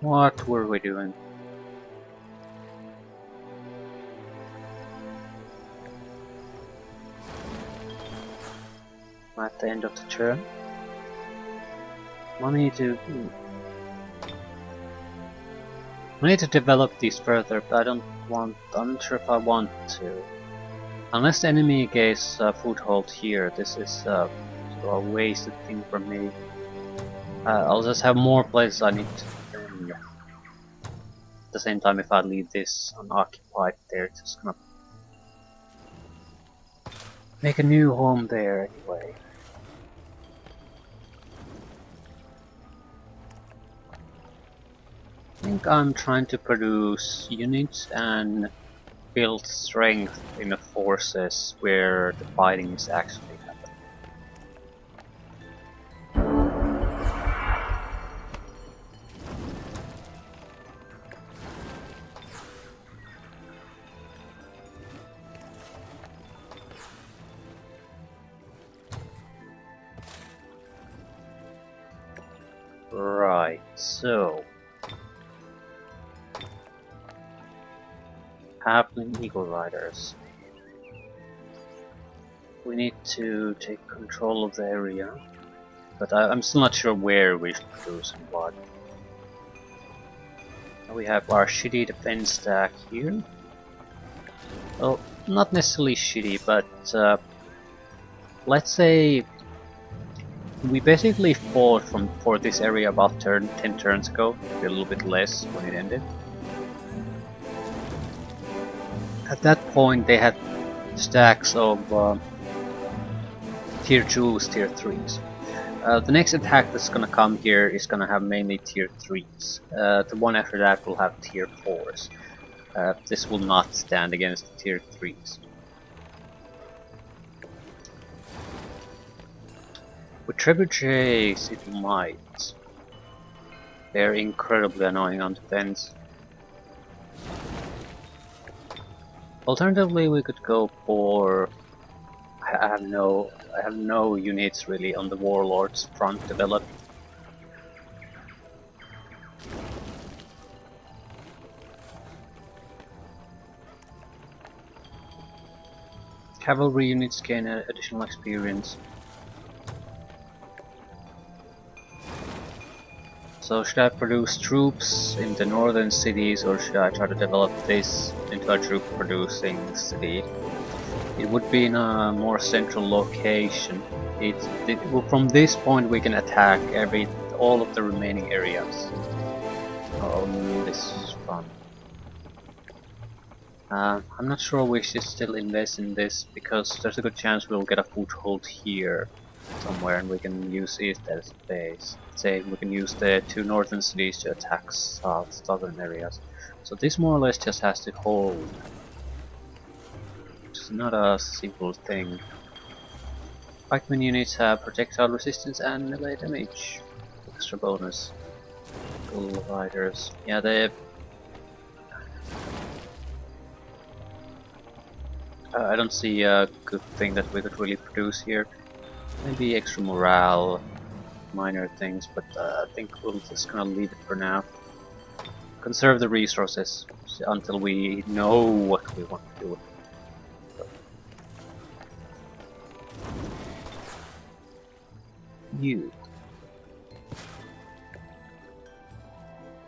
What were we doing? At the end of the turn? I need to... I need to develop these further, but I'm not sure if I want to. Unless the enemy gains a foothold here, this is a wasted thing for me. I'll just have more places I need to defend. At the same time, if I leave this unoccupied there, it's just gonna make a new home there anyway. I think I'm trying to produce units and build strength in the forces where the fighting is actually happening. Right, so Halfling Eagle Riders. We need to take control of the area, but I'm still not sure where we should produce and what. We have our shitty defense stack here. Well, not necessarily shitty, but let's say we basically fought for this area about 10 turns ago, maybe a little bit less when it ended. At that point they had stacks of tier 2s, tier 3s. The next attack that's gonna come here is gonna have mainly tier 3s. The one after that will have tier 4s. This will not stand against the tier 3s. With trebuchets it might. They're incredibly annoying on defense. Alternatively, we could go for... I have no units really on the warlords front developed. Cavalry units gain additional experience. So should I produce troops in the northern cities, or should I try to develop this into a troop producing city? It would be in a more central location. From this point we can attack all of the remaining areas. Oh, this is fun. I'm not sure we should still invest in this, because there's a good chance we'll get a foothold here somewhere and we can use it as a base. Say we can use the 2 northern cities to attack southern areas. So this more or less just has to hold. Which is not a simple thing. Pikeman units have projectile resistance and melee damage. Extra bonus. Bull riders. Yeah, I don't see a good thing that we could really produce here. Maybe extra morale, minor things, but I think we'll just gonna leave it for now. Conserve the resources until we know what we want to do. You.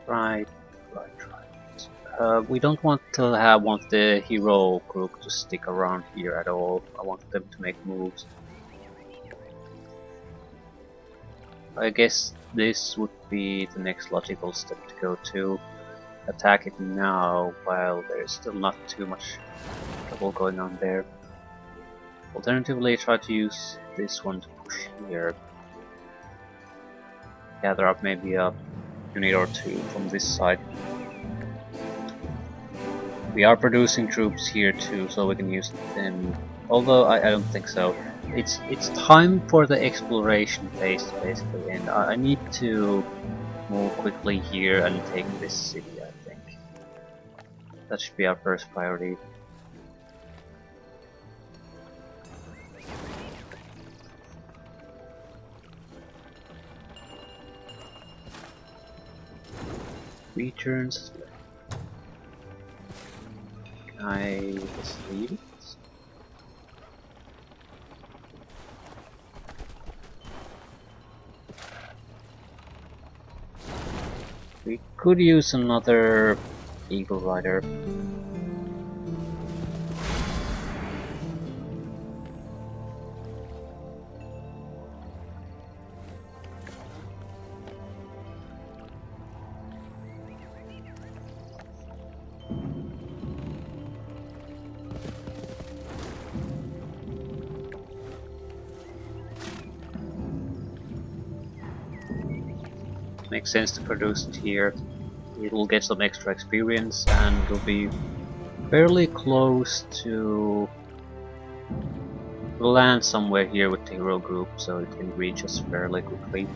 Right. We don't want to have one of the hero group to stick around here at all. I want them to make moves. I guess this would be the next logical step to go to. Attack it now while there's still not too much trouble going on there. Alternatively, try to use this one to push here. Gather up maybe a unit or two from this side. We are producing troops here too, so we can use them. Although I don't think so. It's time for the exploration phase basically, and I need to move quickly here and take this city. I think that should be our first priority. 3 turns. Can I just leave it? We could use another Eagle Rider. Makes sense to produce it here. It will get some extra experience and it will be fairly close to land somewhere here with the hero group, so it can reach us fairly quickly.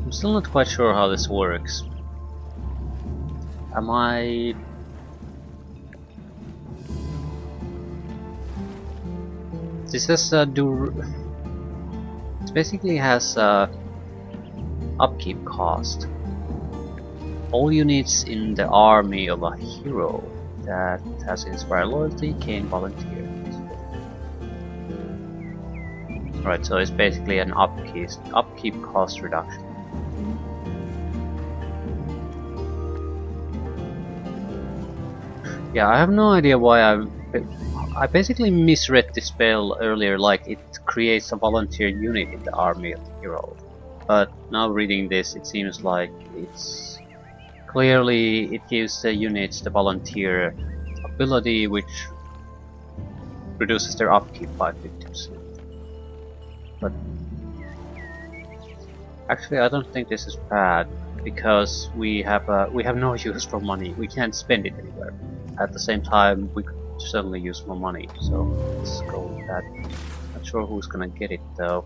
I'm still not quite sure how this works. Am I... This has It basically has upkeep cost. All units in the army of a hero that has inspired loyalty can volunteer. Right, so it's basically an upkeep cost reduction. Yeah, I have no idea why I basically misread the spell earlier, like it creates a volunteer unit in the army of the hero. But now reading this, it seems like it's clearly it gives the units the volunteer ability, which reduces their upkeep by 50%. But actually, I don't think this is bad because we have no use for money. We can't spend it anywhere. At the same time, we could certainly use more money, so let's go with that. Not sure who's gonna get it though.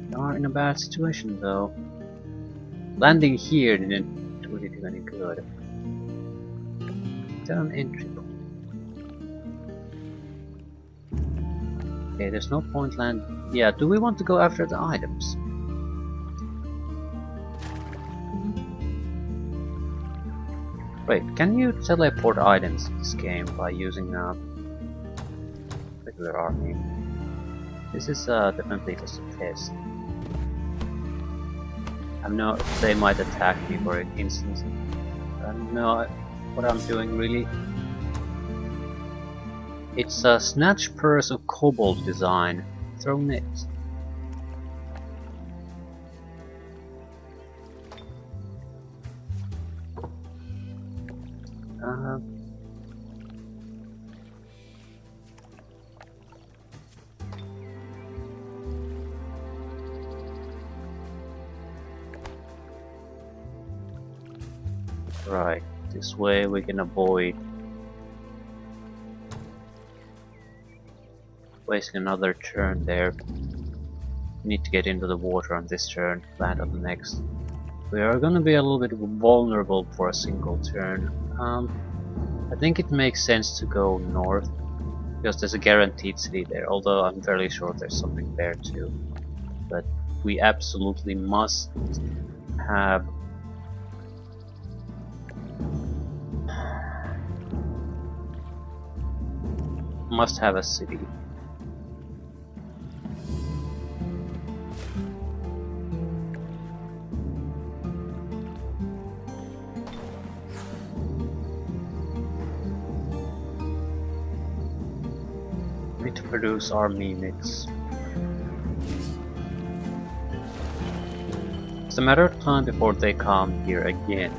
We are in a bad situation though. Landing here didn't really do any good. Is that an entry point? Okay, there's no point land. Yeah, do we want to go after the items? Wait, can you teleport items in this game by using a regular army? This is definitely just a test. I know they might attack me for instance. I don't know what I'm doing really. It's a snatch purse of kobold design. Throw nets. Right, this way we can avoid wasting another turn there. We need to get into the water on this turn, land on the next. We are gonna be a little bit vulnerable for a single turn. I think it makes sense to go north because there's a guaranteed city there, although I'm fairly sure there's something there too. But we absolutely must have a city. Need to produce army units. It's a matter of time before they come here again.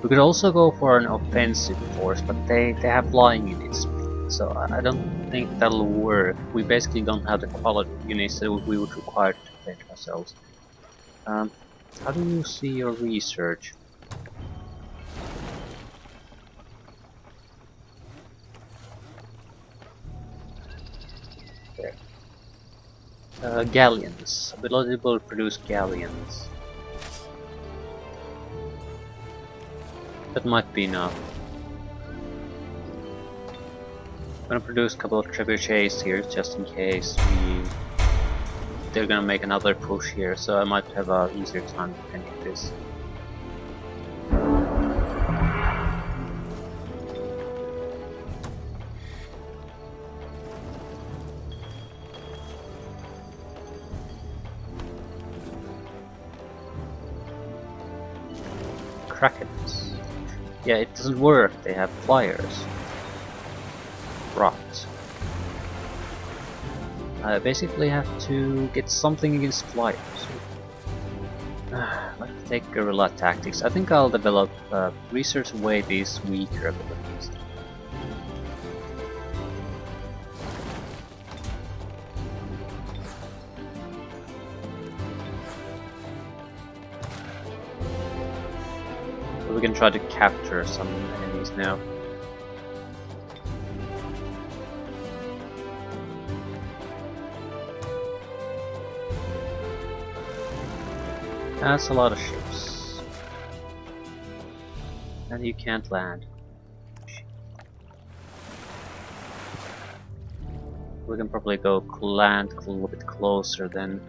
We could also go for an offensive force, but they have flying units. So I don't think that'll work. We basically don't have the quality of units that we would require to defend ourselves. How do you see your research? There. Galleons. Ability to produce galleons. That might be enough. I'm gonna produce a couple of trebuchets here just in case they're gonna make another push here, so I might have a easier time defending this. Krakens. Yeah, it doesn't work, they have flyers. Rot. I basically have to get something against flyers. Let's take guerrilla tactics. I think I'll develop research away these weaker abilities. We can try to capture some enemies now. That's a lot of ships. And you can't land. We can probably go land a little bit closer then.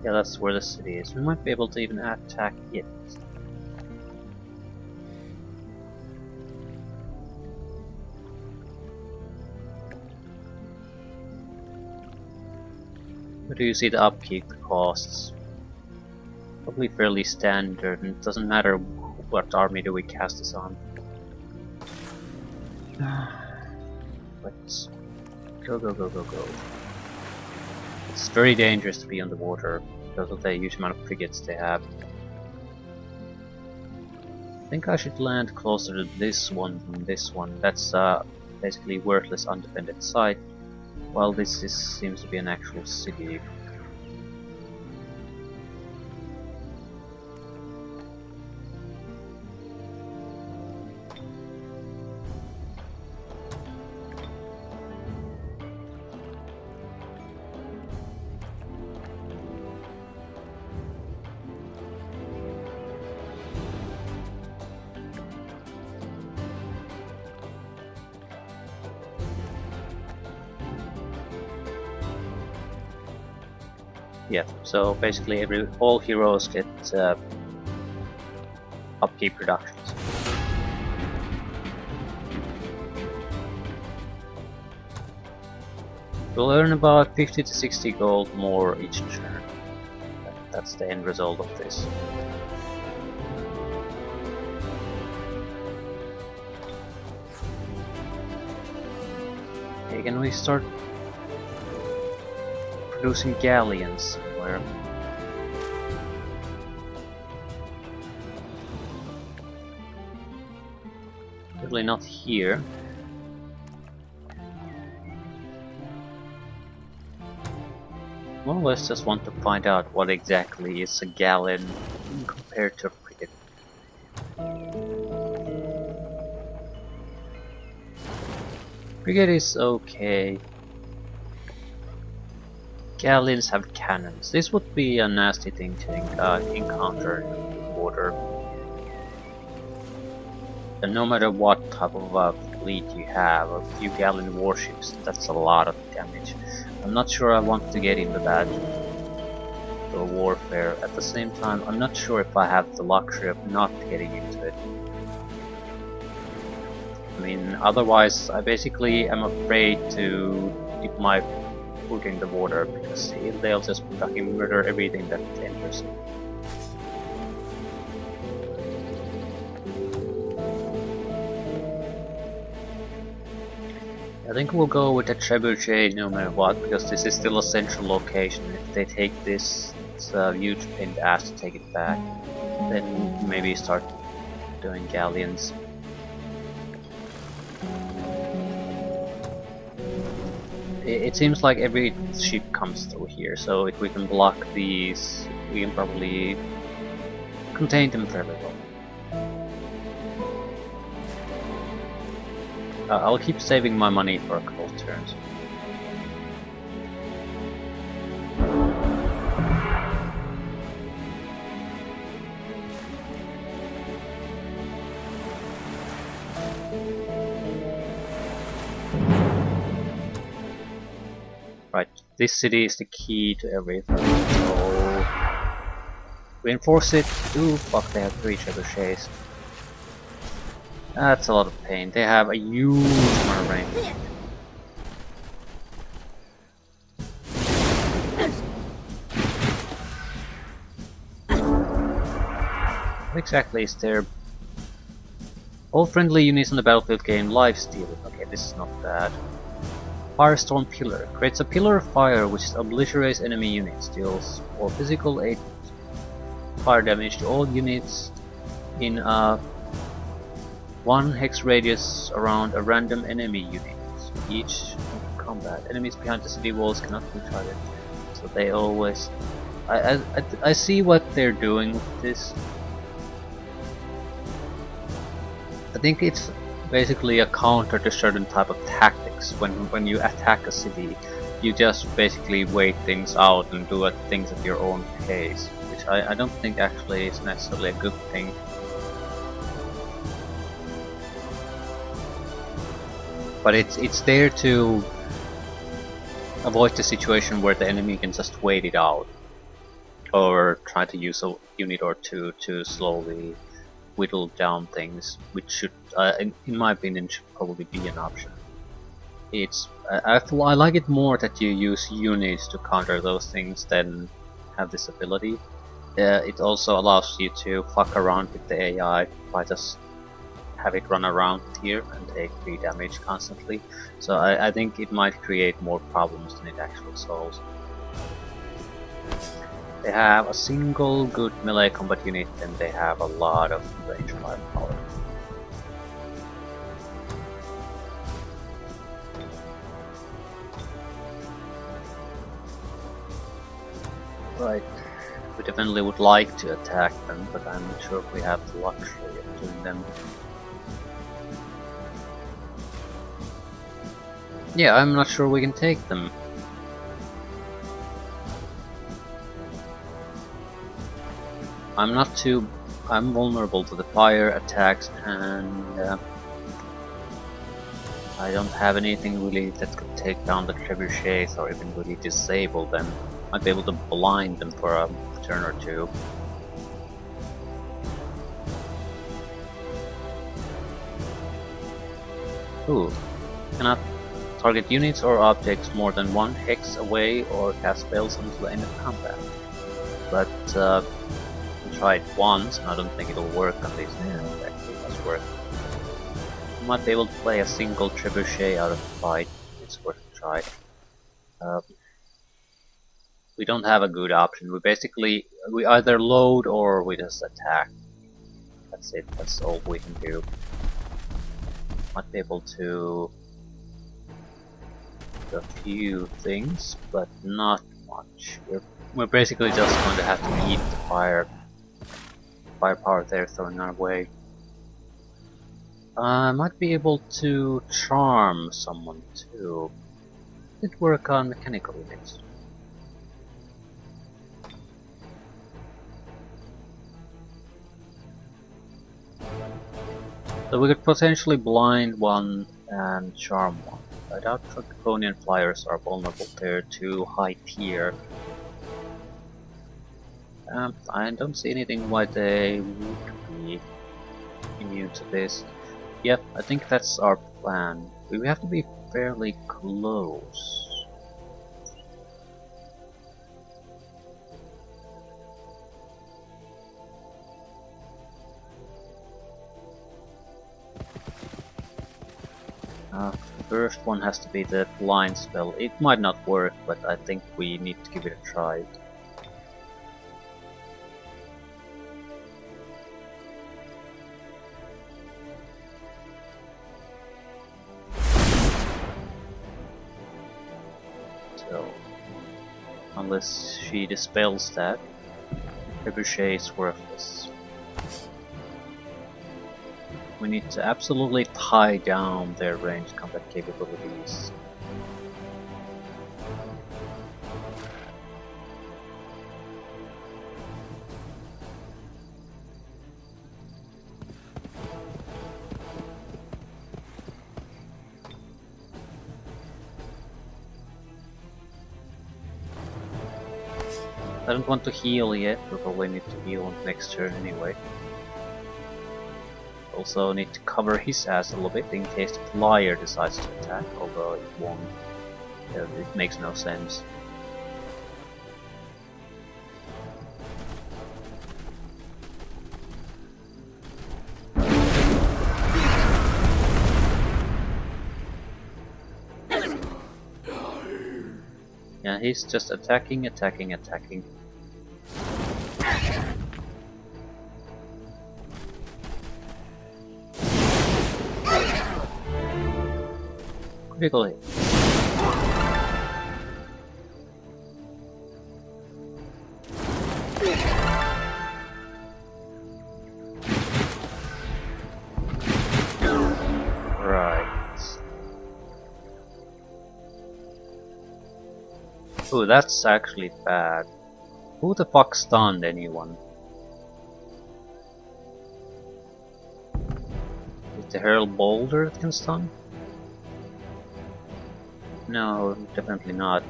Yeah, that's where the city is. We might be able to even attack it. What do you see the upkeep costs? Probably fairly standard, and it doesn't matter what army do we cast this on. Let's go, go, go, go, go. It's very dangerous to be underwater because of the huge amount of frigates they have. I think I should land closer to this one than this one. That's basically worthless undefended site, while this seems to be an actual city. Yeah, so basically all heroes get upkeep reductions. We'll earn about 50 to 60 gold more each turn. That's the end result of this. Okay, can we start producing galleons somewhere? Certainly not here. More or less just want to find out what exactly is a galleon compared to a frigate. Frigate is okay. Galleons have cannons. This would be a nasty thing to encounter in the water. And no matter what type of fleet you have, a few galleon warships, that's a lot of damage. I'm not sure I want to get into that warfare. At the same time, I'm not sure if I have the luxury of not getting into it. I mean, otherwise I basically am afraid to dip my foot in the water because they'll just fucking murder everything that enters. I think we'll go with the trebuchet no matter what, because this is still a central location. If they take this, it's a huge pain in the ass to take it back. Then maybe start doing galleons. it seems like every ship comes through here, so if we can block these, we can probably contain them fairly well. I'll keep saving my money for a couple of turns. Right, this city is the key to everything, so reinforce it. Ooh, fuck, they have 3 trebuchets. That's a lot of pain. They have a huge amount of range. What exactly is there? All friendly units on the battlefield gain life stealing. Okay, this is not bad. Firestorm Pillar. Creates a pillar of fire which obliterates enemy units. Deals or physical 8 fire damage to all units in a 1 hex radius around a random enemy unit. Each combat. Enemies behind the city walls cannot be targeted. So they always... I see what they're doing with this. I think it's basically a counter to certain type of tactics. When you attack a city, you just basically wait things out and do things at your own pace, which I don't think actually is necessarily a good thing. But it's there to avoid the situation where the enemy can just wait it out, or try to use a unit or two to slowly whittle down things, which should, in my opinion, should probably be an option. I like it more that you use units to counter those things than have this ability. It also allows you to fuck around with the AI by just have it run around here and take 3 damage constantly. So I think it might create more problems than it actually solves. They have a single good melee combat unit and they have a lot of range firepower. Right, we definitely would like to attack them, but I'm not sure if we have the luxury of doing them. Yeah, I'm not sure we can take them. I'm vulnerable to the fire attacks, and I don't have anything really that could take down the trebuchets or even really disable them. Might be able to blind them for a turn or two. Ooh, cannot target units or objects more than 1 hex away or cast spells until the end of combat. But try it once, and I don't think it'll work on these. Yeah, actually it does work. You might be able to play a single trebuchet out of the fight. It's worth a try. We don't have a good option. We either load or we just attack. That's it. That's all we can do. Might be able to do a few things, but not much. We're basically just going to have to eat the firepower they're throwing our way. I might be able to charm someone too. Did work on mechanical units. So we could potentially blind one and charm one. I doubt draconian flyers are vulnerable, they're too high tier. I don't see anything why they would be immune to this. Yep, I think that's our plan. We have to be fairly close. First one has to be the blind spell. It might not work, but I think we need to give it a try. So, unless she dispels that, Trebuchet is worthless. We need to absolutely tie down their ranged combat capabilities. I don't want to heal yet, we probably need to heal on next turn anyway. Also need to cover his ass a little bit in case the flyer decides to attack, although it won't. Yeah, it makes no sense. Yeah, he's just attacking. Critical hit. Ooh, that's actually bad. Who the fuck stunned anyone? Is the Herald Boulder that can stun? No, definitely not.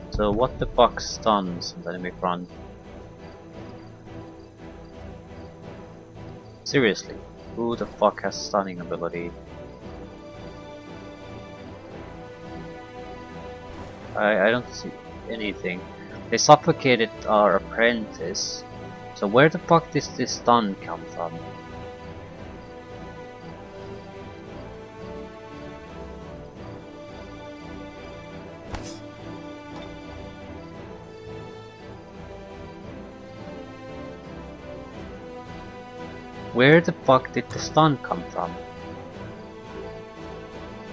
So what the fuck stuns on the enemy front? Seriously, who the fuck has stunning ability? I don't see anything. They suffocated our apprentice. So where the fuck does this stun come from? Where the fuck did the stun come from?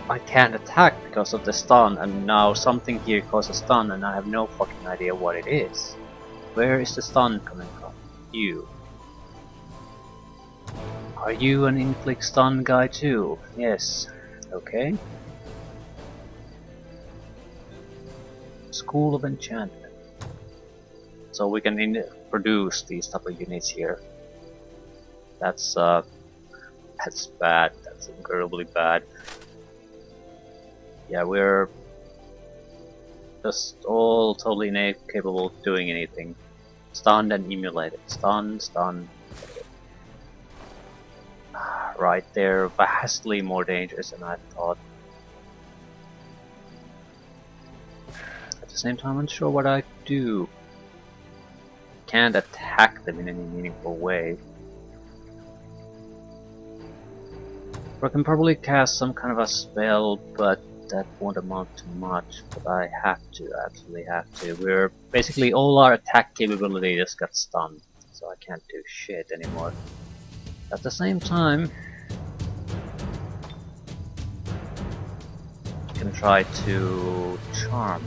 I can't attack because of the stun, and now something here causes stun and I have no fucking idea what it is. Where is the stun coming from? You. Are you an inflict stun guy too? Yes. Okay. School of Enchantment. So we can produce these type of units here. That's bad. That's incredibly bad. Yeah, we're just all totally incapable of doing anything. Stunned and emulated. Stun. Right, they're vastly more dangerous than I thought. At the same time, I'm unsure what I do. Can't attack them in any meaningful way. I can probably cast some kind of a spell, but that won't amount to much. But I have to, absolutely have to. We're basically all our attack capability just got stunned, so I can't do shit anymore. At the same time, I can try to charm.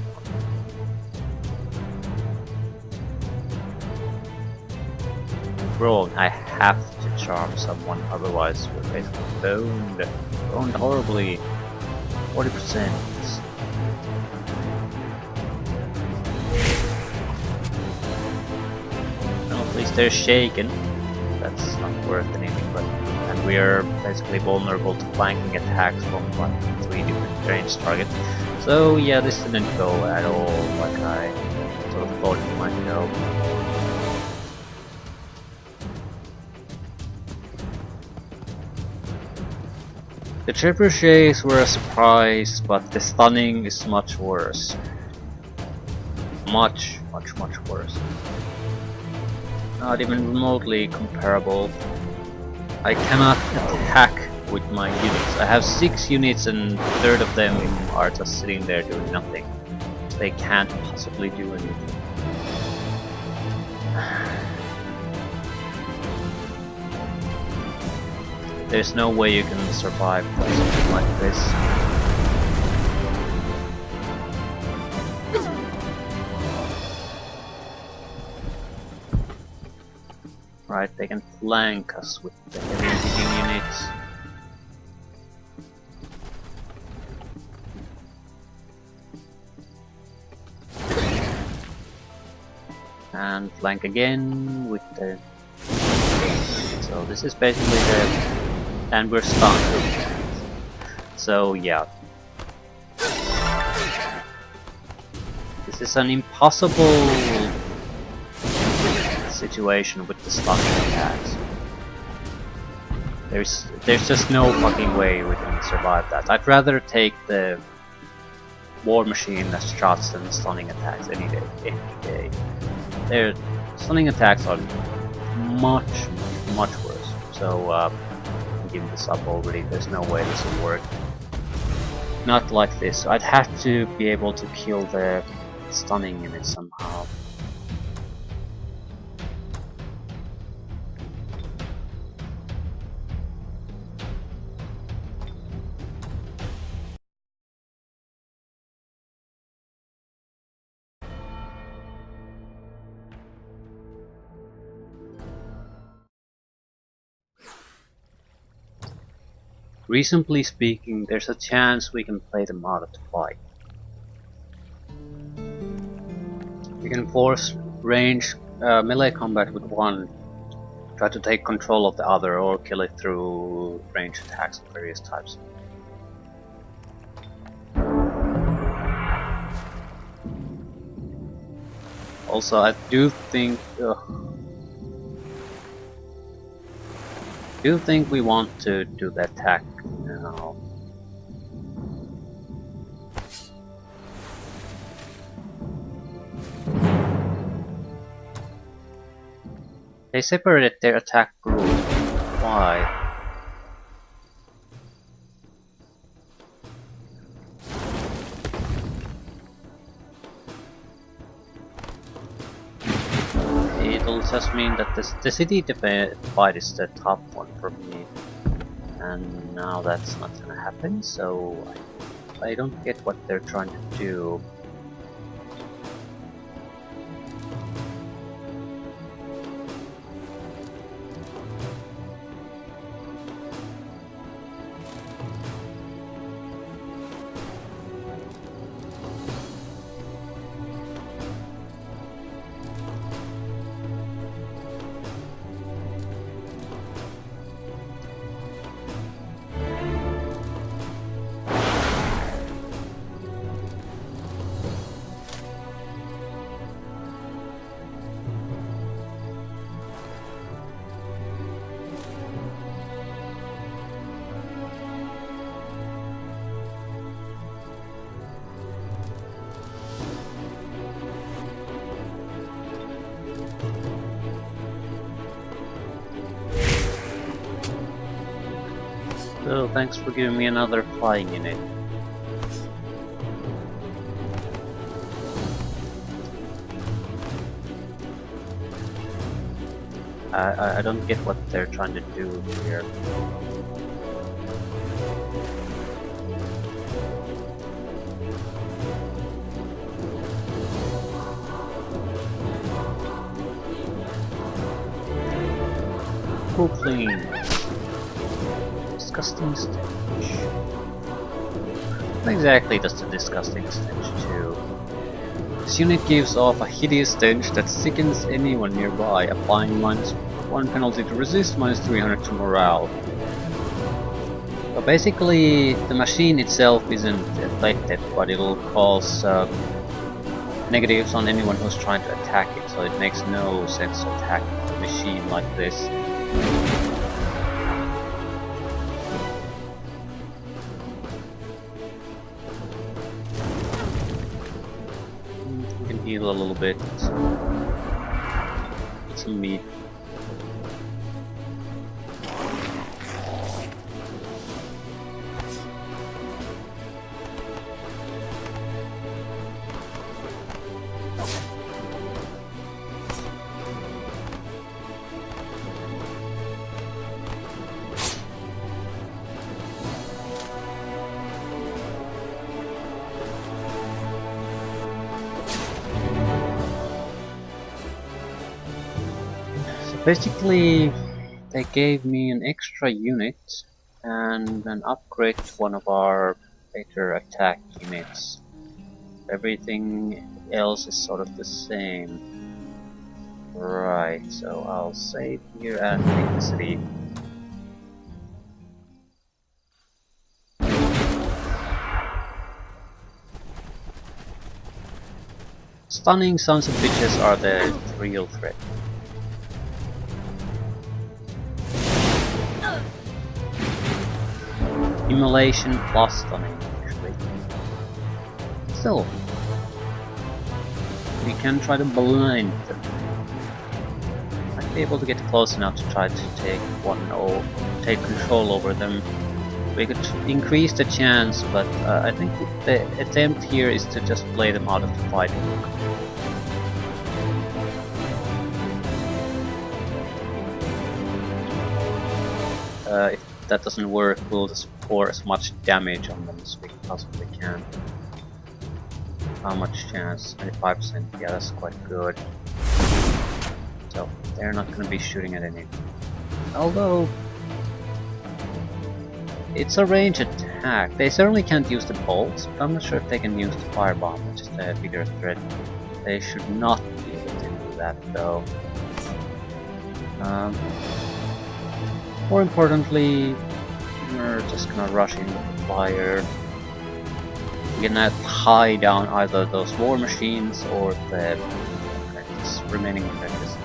Bro, I have to charm someone, otherwise we're basically boned. Boned horribly. 40%. Well, at least they're shaken. That's not worth anything, but and we are basically vulnerable to flanking attacks from 1 to 3 different ranged targets. So yeah, this didn't go at all like I sort of thought it might go. The trebuchets were a surprise, but the stunning is much worse. Much worse. Not even remotely comparable. I cannot attack with my units. I have 6 units and a third of them are just sitting there doing nothing. They can't possibly do anything. There's no way you can survive something like this. Right, they can flank us with the heavy hitting units. And flank again with the... So this is basically the... And we're stunned. So yeah. This is an impossible situation with the stunning attacks. There's just no fucking way we can survive that. I'd rather take the war machine as shots than stunning attacks any day. Their stunning attacks are much worse. So I'm giving this up already. There's no way this will work. Not like this. I'd have to be able to kill the stunning unit somehow. Reasonably speaking, there's a chance we can play them out of the fight. We can force range melee combat with one, try to take control of the other, or kill it through range attacks of various types. Also, I do think we want to do the attack now. They separated their attack group. Why? It'll just mean that the city fight is the top one for me, and now that's not gonna happen, so I don't get what they're trying to do. So thanks for giving me another flying unit. I don't get what they're trying to do here. Cool clean. Disgusting stench. What exactly does the disgusting stench do? This unit gives off a hideous stench that sickens anyone nearby, applying -1 penalty to resist, -300 to morale. So basically, the machine itself isn't affected, but it'll cause negatives on anyone who's trying to attack it, so it makes no sense to attack a machine like this. Heal a little bit. Get some meat. basically, they gave me an extra unit and an upgrade to one of our later attack units. Everything else is sort of the same. Right, so I'll save here and take the city. Stunning sons of bitches are the real threat. Immolation plus stunning, actually. Still, we can try to blind them. Might be able to get close enough to try to take one or take control over them. We could increase the chance, but I think the attempt here is to just play them out of the fight. If that doesn't work, we'll just pour as much damage on them as we possibly can. How much chance? 25%, yeah, that's quite good. So, they're not going to be shooting at anything. Although, it's a range attack. They certainly can't use the bolts, but I'm not sure if they can use the firebomb, which is the bigger threat. They should not be able to do that, though. More importantly, we're just gonna rush in with the fire. We're gonna tie down either those war machines or the remaining apprentices.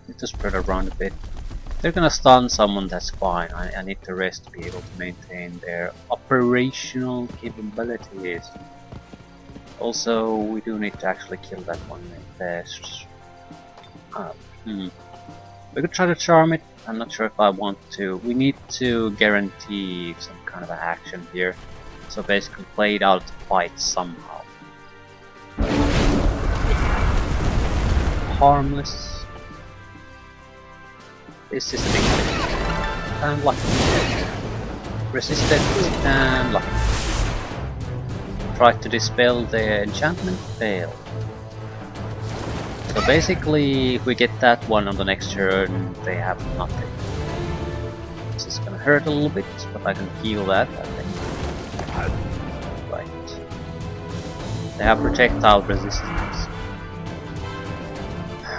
Need to spread around a bit. They're gonna stun someone, that's fine. I need the rest to be able to maintain their operational capabilities. Also, we do need to actually kill that one first. We could try to charm it. I'm not sure if I want to. We need to guarantee some kind of action here. So basically play it out to fight somehow. Harmless. This is the big thing. And lucky. Resisted and lucky. Tried to dispel the enchantment, failed. So basically, if we get that one on the next turn, they have nothing. This is gonna hurt a little bit, but I can heal that, I think. Right. They have projectile resistance.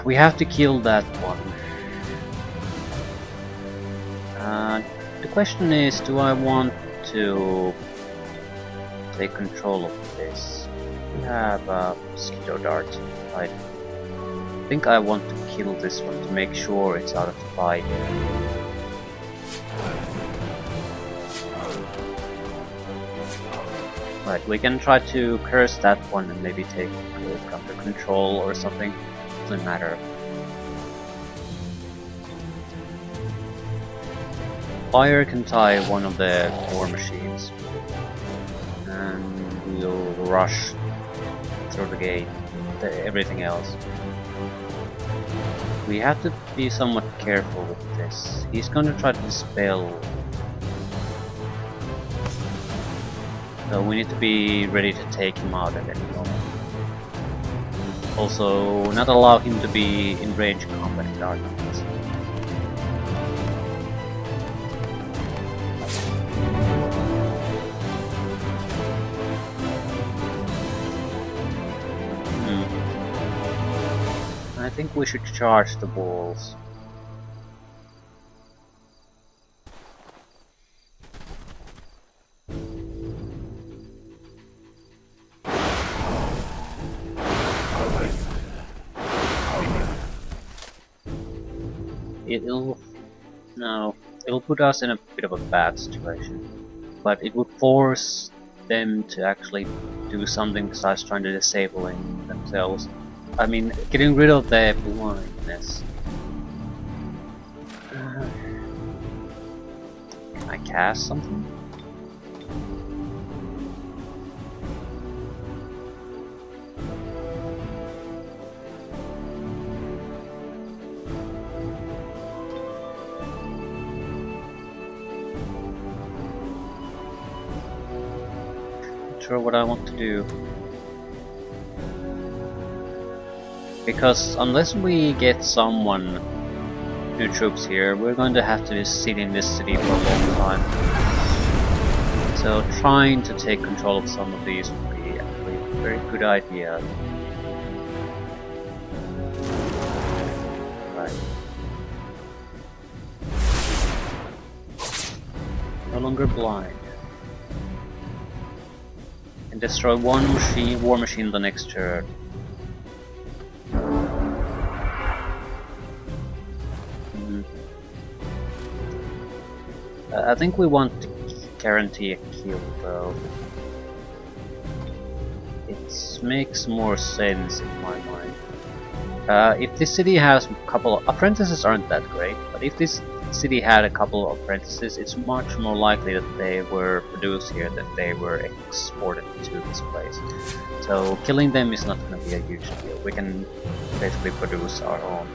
We have to kill that one. The question is, do I want to take control of this? We have a mosquito dart. I think I want to kill this one to make sure it's out of the fight. Right, we can try to curse that one and maybe take under control or something. Doesn't matter. Fire can tie one of the war machines, and we'll rush through the gate. Everything else. We have to be somewhat careful with this. He's going to try to dispel. So we need to be ready to take him out at any moment. Also, not allow him to be in range combat with our units. I think we should charge the walls. It'll put us in a bit of a bad situation, but it would force them to actually do something besides trying to disabling themselves. I mean, getting rid of the blindness. Can I cast something? sure what I want to do. Because unless we get someone, new troops here, we're going to have to sit in this city for a long time. So trying to take control of some of these would be actually a very good idea. Right. No longer blind. And destroy one machine, war machine the next turn. I think we want to guarantee a kill though. It makes more sense in my mind. If this city has a couple of apprentices, aren't that great, but if this city had a couple of apprentices, it's much more likely that they were produced here than they were exported to this place. So killing them is not going to be a huge deal. We can basically produce our own.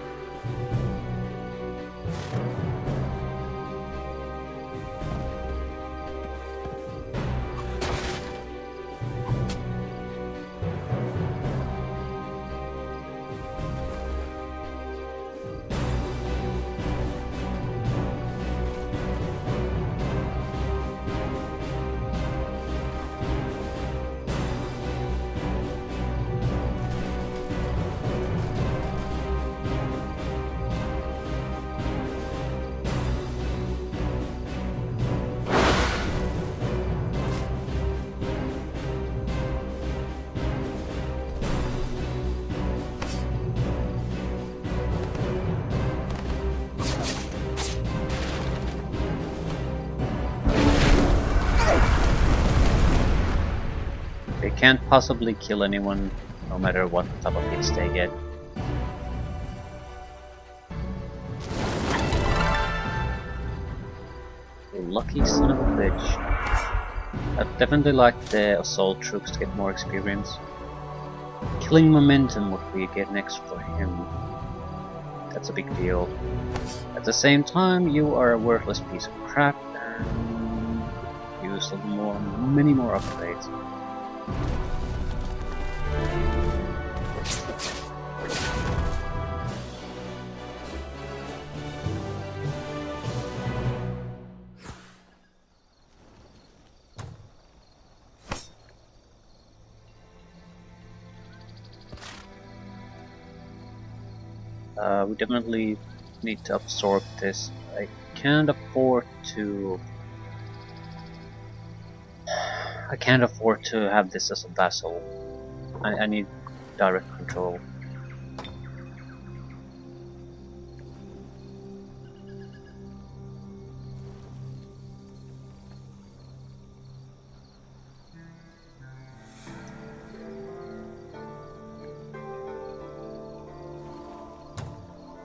They can't possibly kill anyone, no matter what type of hits they get. You lucky son of a bitch. I'd definitely like the assault troops to get more experience. Killing momentum would be get next for him. That's a big deal. At the same time, you are a worthless piece of crap and use many more upgrades. We definitely need to absorb this. I can't afford to have this as a vassal. I need direct control.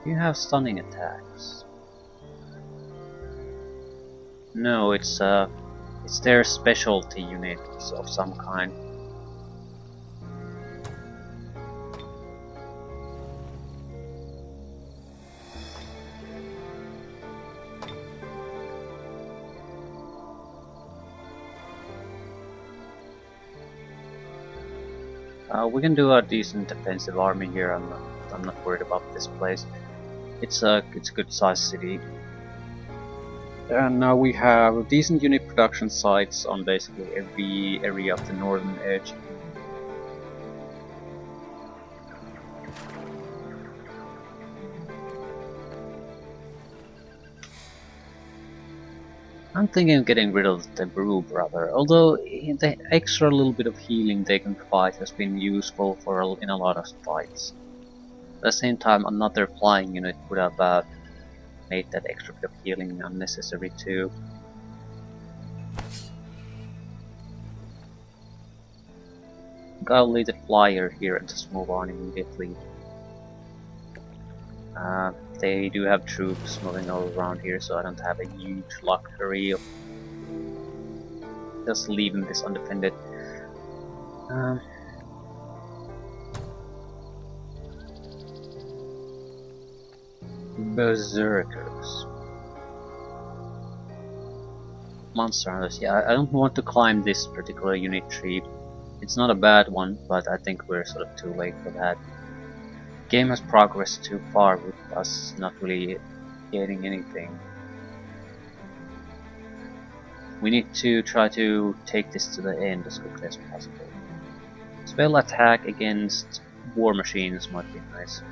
You have stunning attacks. No, it's their specialty units of some kind. We can do a decent defensive army here. I'm not worried about this place. It's a good sized city. And now we have decent unit production sites on basically every area of the northern edge. I'm thinking of getting rid of the brew brother, although the extra little bit of healing they can provide has been useful in a lot of fights. At the same time, another flying unit would have made that extra bit of healing unnecessary too. I'll leave the flyer here and just move on immediately. They do have troops moving all around here, so I don't have a huge luxury of just leaving this undefended. Berserkers. Monster hunters. Yeah, I don't want to climb this particular unit tree. It's not a bad one, but I think we're sort of too late for that. Game has progressed too far with us not really gaining anything. We need to try to take this to the end as quickly as possible. Spell attack against war machines might be nice.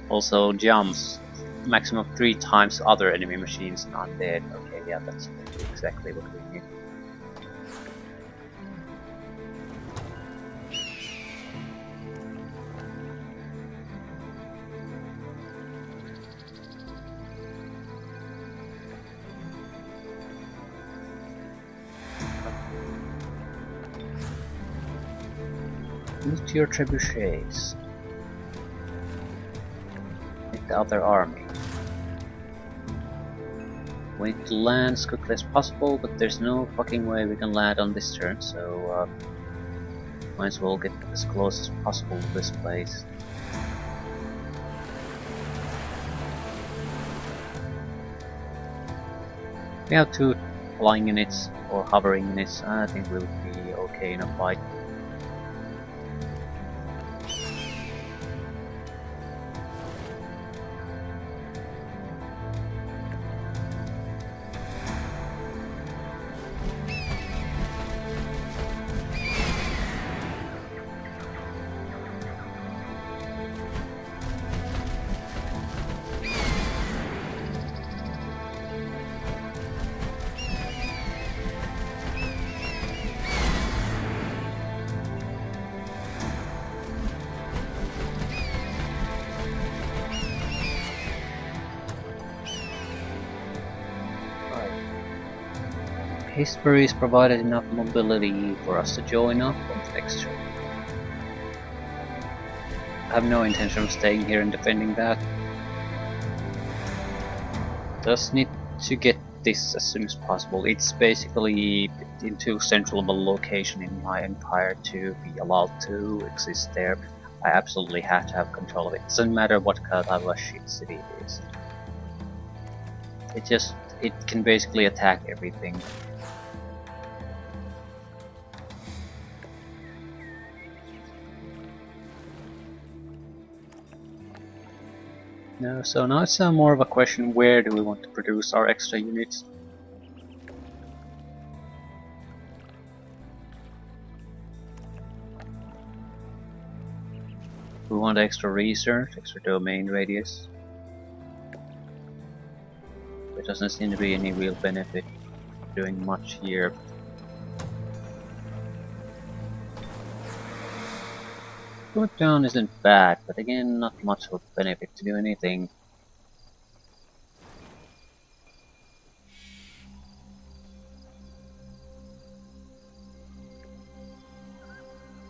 Also jumps, maximum 3 times other enemy machines and undead. Okay, yeah, that's exactly what we need. Use your trebuchets. Hit the other army. We need to land as quickly as possible, but there's no fucking way we can land on this turn, so might as well get as close as possible to this place. We have 2 flying units or hovering units. I think we'll be okay in a fight. History's provided enough mobility for us to join up on the next turn. I have no intention of staying here and defending that. Just need to get this as soon as possible. It's basically in too central of a location in my empire to be allowed to exist there. I absolutely have to have control of it. It doesn't matter what kind of a shit city it is. It can basically attack everything. No, so now it's more of a question, where do we want to produce our extra units? We want extra research, extra domain radius. There doesn't seem to be any real benefit doing much here. Going down isn't bad, but again, not much of a benefit to do anything.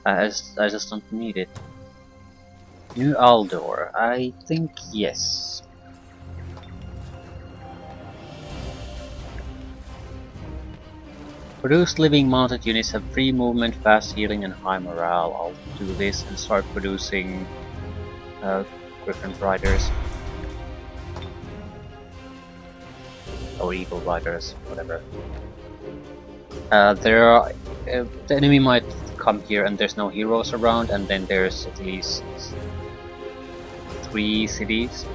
I just don't need it. New Aldor, I think yes. Produced living mounted units have free movement, fast healing and high morale. I'll do this and start producing Griffin Riders. Or Eagle Riders, whatever. The enemy might come here and there's no heroes around, and then there's at least 3 cities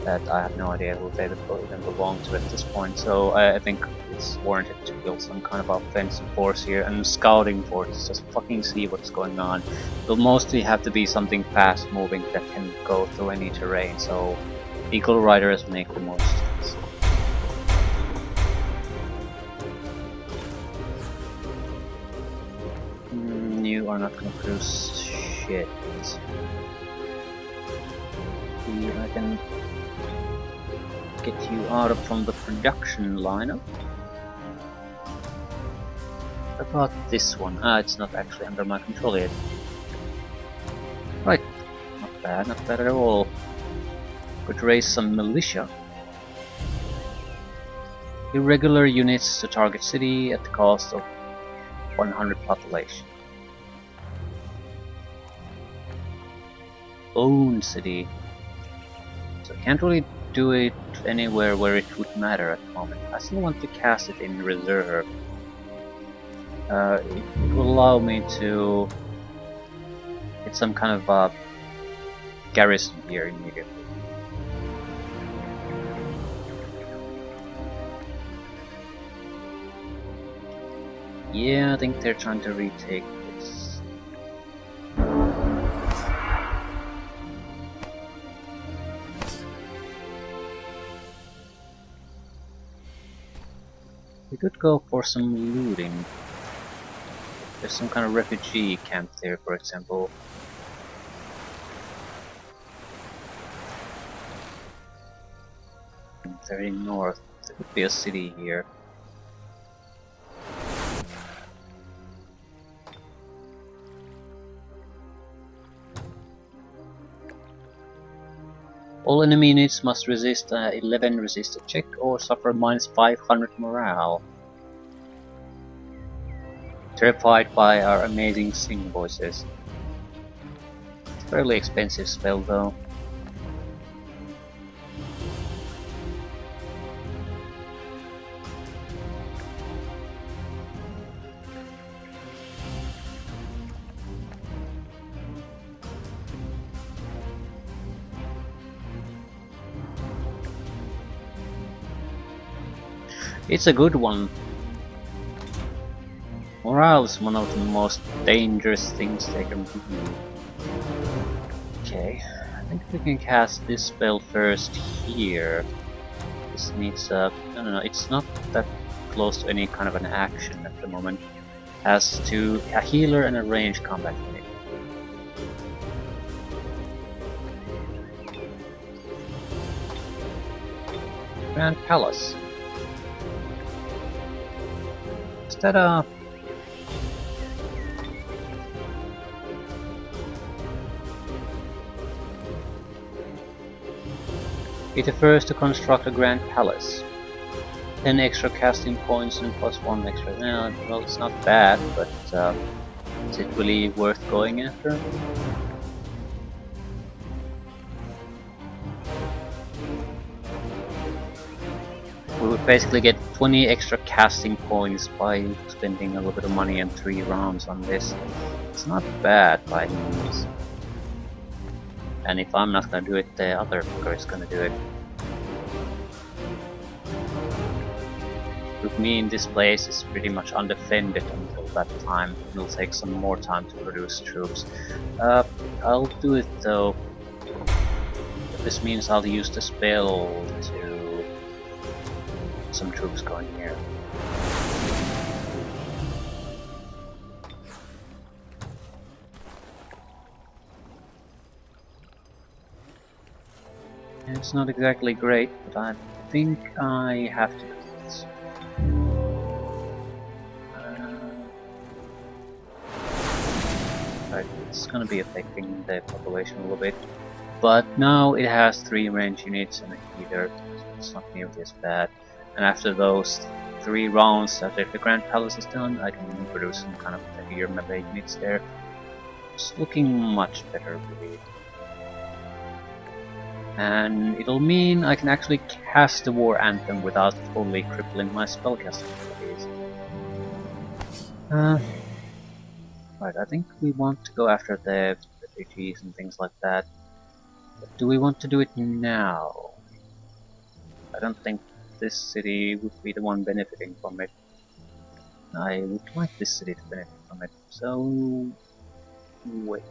that I have no idea who they even belong to at this point, so I think it's warranted to build some kind of offensive force here and scouting force, just fucking see what's going on. It'll mostly have to be something fast moving that can go through any terrain, so Eagle Riders make the most sense. You are not gonna produce shit. I can get you out from the production lineup. What about this one? It's not actually under my control yet. Right, not bad at all. Could raise some militia. Irregular units to target city at the cost of 100 population. Own city. So can't really do it anywhere where it would matter at the moment. I still want to cast it in reserve. It will allow me to get some kind of garrison here immediately. Yeah, I think they're trying to retake this. We could go for some looting. There's some kind of refugee camp there, for example. Very north. There could be a city here. All enemy units must resist 11 resisted check or suffer minus 500 morale. Terrified by our amazing sing voices. It's a fairly expensive spell though. It's a good one. Morale is one of the most dangerous things they can do. Okay, I think we can cast this spell first here. This needs no, it's not that close to any kind of an action at the moment. Has to a healer and a ranged combat unit. Grand Palace. Is that a... Be the first to construct a Grand Palace. 10 extra casting points and plus 1 extra. Well, it's not bad, but is it really worth going after? We would basically get 20 extra casting points by spending a little bit of money and 3 rounds on this. It's not bad by any means. And if I'm not gonna do it, the other fucker is gonna do it. With me in this place is pretty much undefended until that time. It'll take some more time to produce troops. I'll do it though. This means I'll use the spell to get some troops going here. It's not exactly great, but I think I have to do this. Right, it's gonna be affecting the population a little bit, but now it has 3 range units and a healer, so it's not nearly as bad. And after those 3 rounds, after the Grand Palace is done, I can produce some kind of heavier melee units there. It's looking much better, really. And it'll mean I can actually cast the War Anthem without totally crippling my spellcasting abilities. Right, I think we want to go after the refugees and things like that. But do we want to do it now? I don't think this city would be the one benefiting from it. I would like this city to benefit from it, so... wait.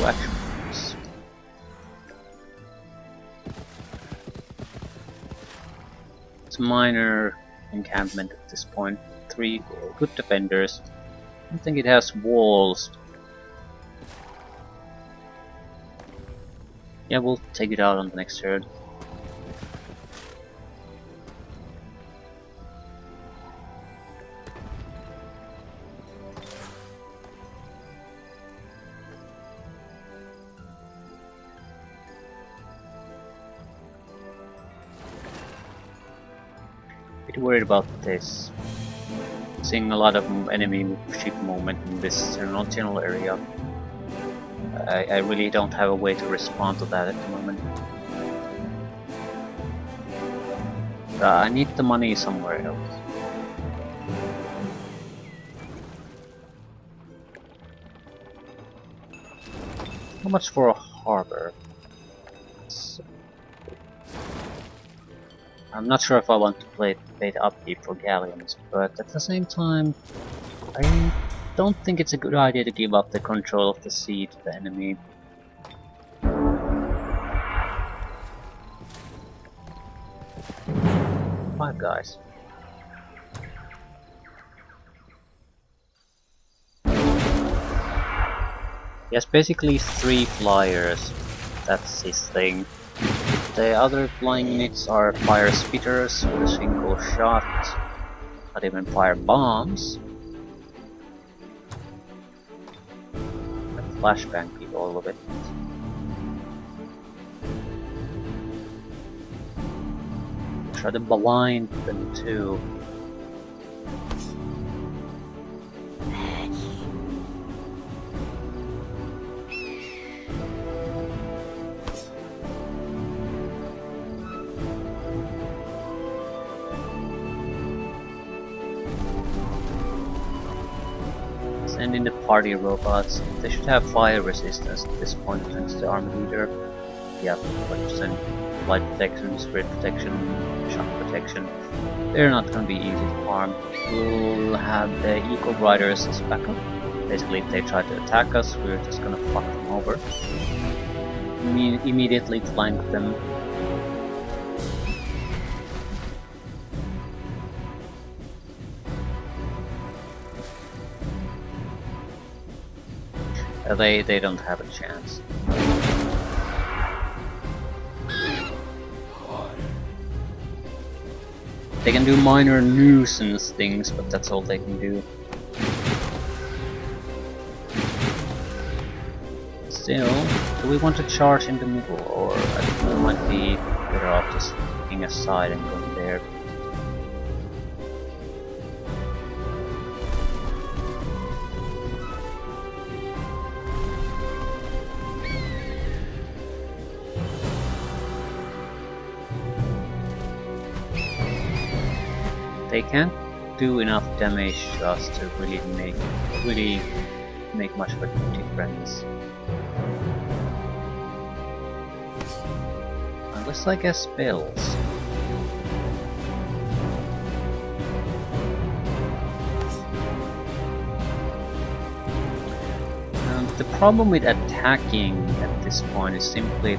Actions. It's a minor encampment at this point. 3 good defenders. I don't think it has walls. Yeah, we'll take it out on the next turn. Worried about this. seeing a lot of enemy ship movement in this general area. I really don't have a way to respond to that at the moment. I need the money somewhere else. How much for a harbor? I'm not sure if I want to pay the upkeep for galleons, but at the same time, I don't think it's a good idea to give up the control of the sea to the enemy. Five guys. He has basically 3 flyers. That's his thing. The other flying units are fire spitters with a single shot, not even fire bombs. And flashbang people all of it. Try to blind them too. Send in the party robots. They should have fire resistance at this point against the army leader. Yeah, 20% light protection, spirit protection, shock protection. They're not gonna be easy to harm. We'll have the eco riders as backup. Basically, if they try to attack us, we're just gonna fuck them over. Immediately flank them. They don't have a chance. They can do minor nuisance things, but that's all they can do. Still, do we want to charge in the middle, or I think we might be better off just looking aside and going there. They can't do enough damage to us to really make much of a difference. Unless I guess spells. The problem with attacking at this point is simply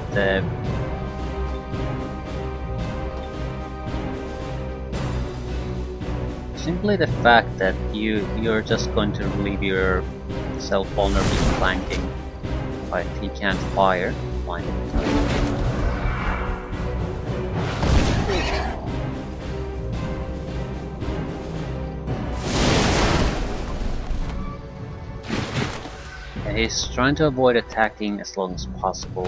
the fact that you're just going to leave yourself vulnerable to flanking. But he can't fire, fine. And he's trying to avoid attacking as long as possible.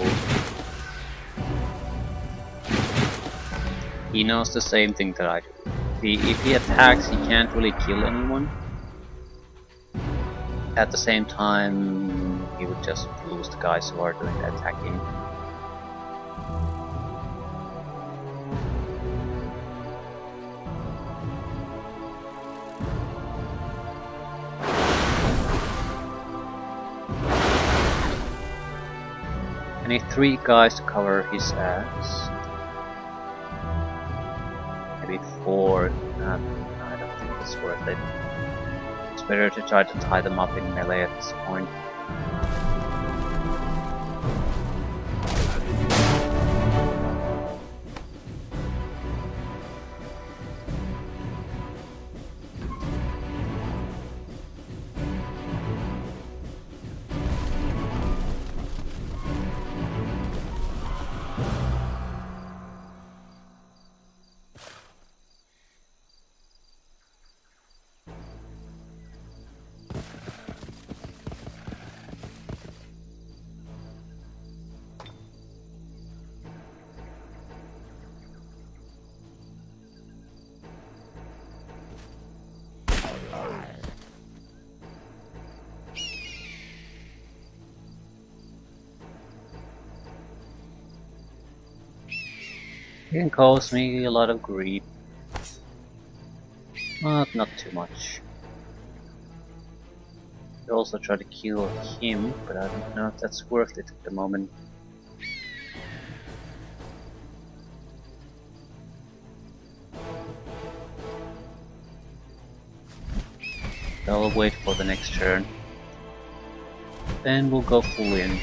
He knows the same thing that I do. If he attacks, he can't really kill anyone. At the same time, he would just lose the guys who are doing the attacking. I need 3 guys to cover his ass. 4, I don't think it's worth it. It's better to try to tie them up in melee at this point. It can cause me a lot of grief. But not too much. I also try to kill him, but I don't know if that's worth it at the moment. I'll wait for the next turn. Then we'll go full in.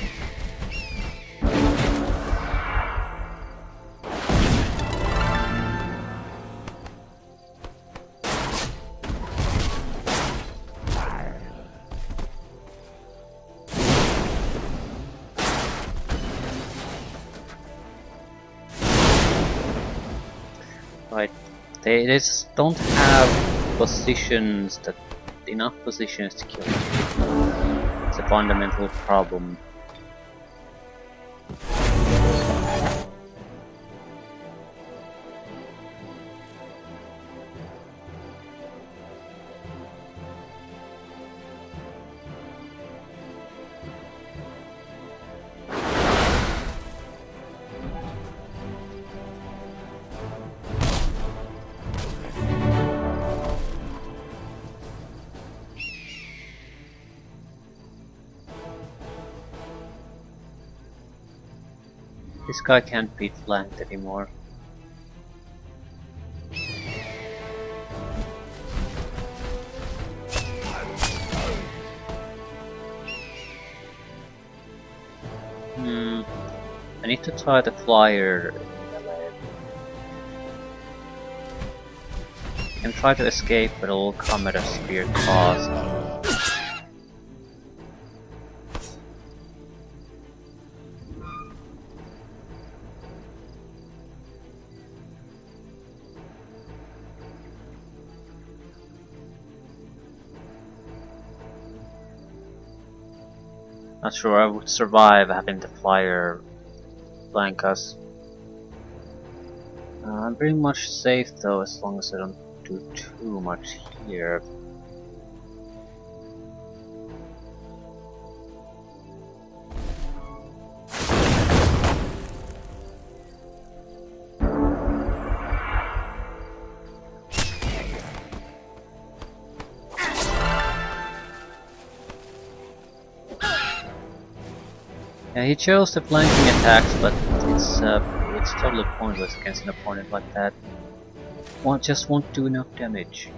Right, they just don't have positions that enough positions to kill them. It's a fundamental problem. This guy can't be flanked anymore. I need to tie the flyer. I can try to escape, but it will come at a severe cost. Not sure I would survive having the flyer flank us. I'm pretty much safe though, as long as I don't do too much here. Yeah, he chose the flanking attacks, but it's totally pointless against an opponent like that. Just won't do enough damage.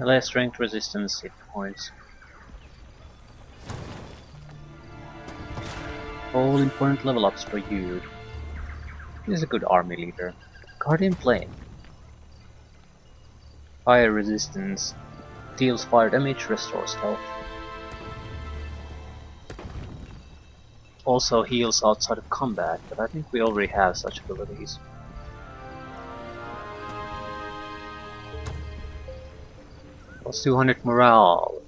Less strength resistance hit points. All important level ups for you. He's a good army leader. Guardian Flame. Fire resistance. Deals fire damage, restores health. Also heals outside of combat, but I think we already have such abilities. Plus 200 morale.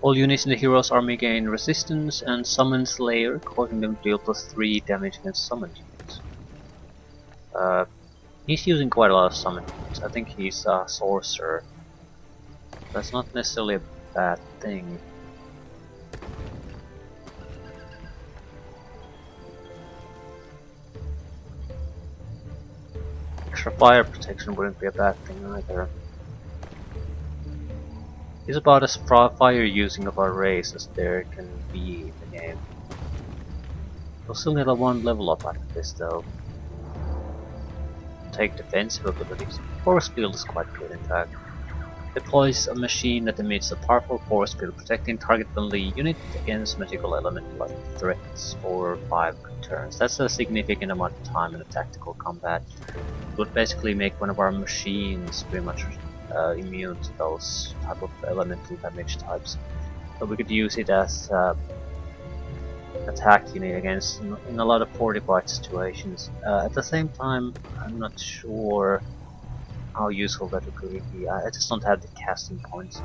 All units in the hero's army gain resistance, and Summon Slayer, causing them to deal plus 3 damage against summoned units. He's using quite a lot of summon units. I think he's a sorcerer. That's not necessarily a bad thing. extra fire protection wouldn't be a bad thing either. It's about as fire using of our race as there can be in the game. We'll still need a one level up after this though. Take defensive abilities. Force field is quite good in fact. Deploys a machine that emits a powerful force field protecting target friendly unit against magical element like threats for 5 turns. That's a significant amount of time in a tactical combat. It would basically make one of our machines pretty much immune to those type of elemental damage types. So we could use it as attack unit against in a lot of fortified situations. At the same time, I'm not sure how useful that would really be. I just don't have the casting points.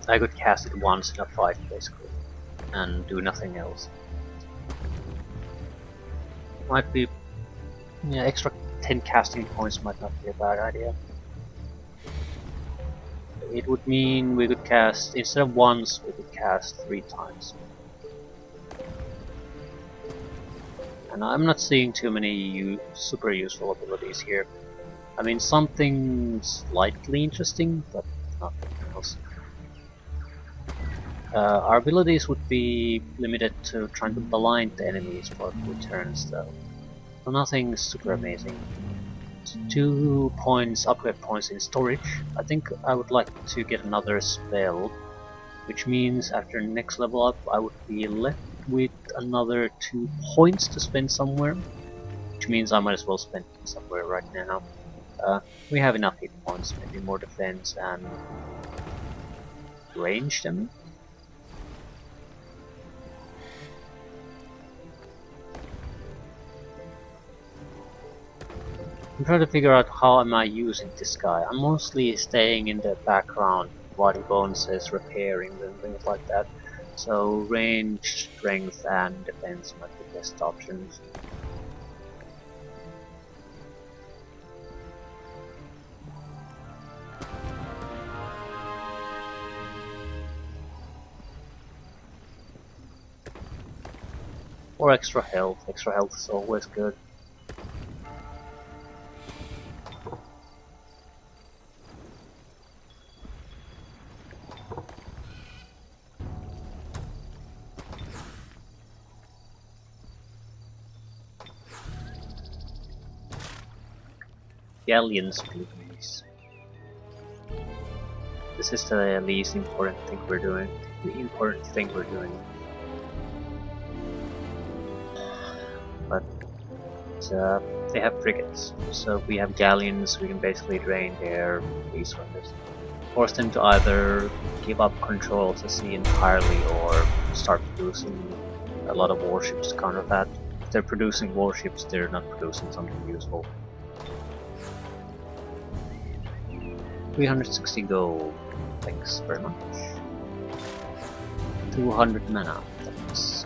I could cast it once in a fight basically and do nothing else. Might be, yeah, extra 10 casting points might not be a bad idea. It would mean we could cast, instead of once, we could cast 3 times. And I'm not seeing too many super useful abilities here. I mean, something slightly interesting, but nothing else. Our abilities would be limited to trying to blind the enemies for a few turns though. So nothing super amazing. 2 points, upgrade points in storage. I think I would like to get another spell, which means after next level up I would be left with another 2 points to spend somewhere, which means I might as well spend it somewhere right now. We have enough hit points, maybe more defense and range them. I'm trying to figure out how am I using this guy. I'm mostly staying in the background, body bonuses, repairing and things like that. So range, strength and defense might be the best options. Or extra health is always good. Galleons, please. This is the least important thing we're doing. But they have frigates, so if we have galleons, we can basically drain their resources. Force them to either give up control of the sea entirely or start producing a lot of warships to counter that. If they're producing warships, they're not producing something useful. 360 gold, thanks very much. 200 mana, thanks.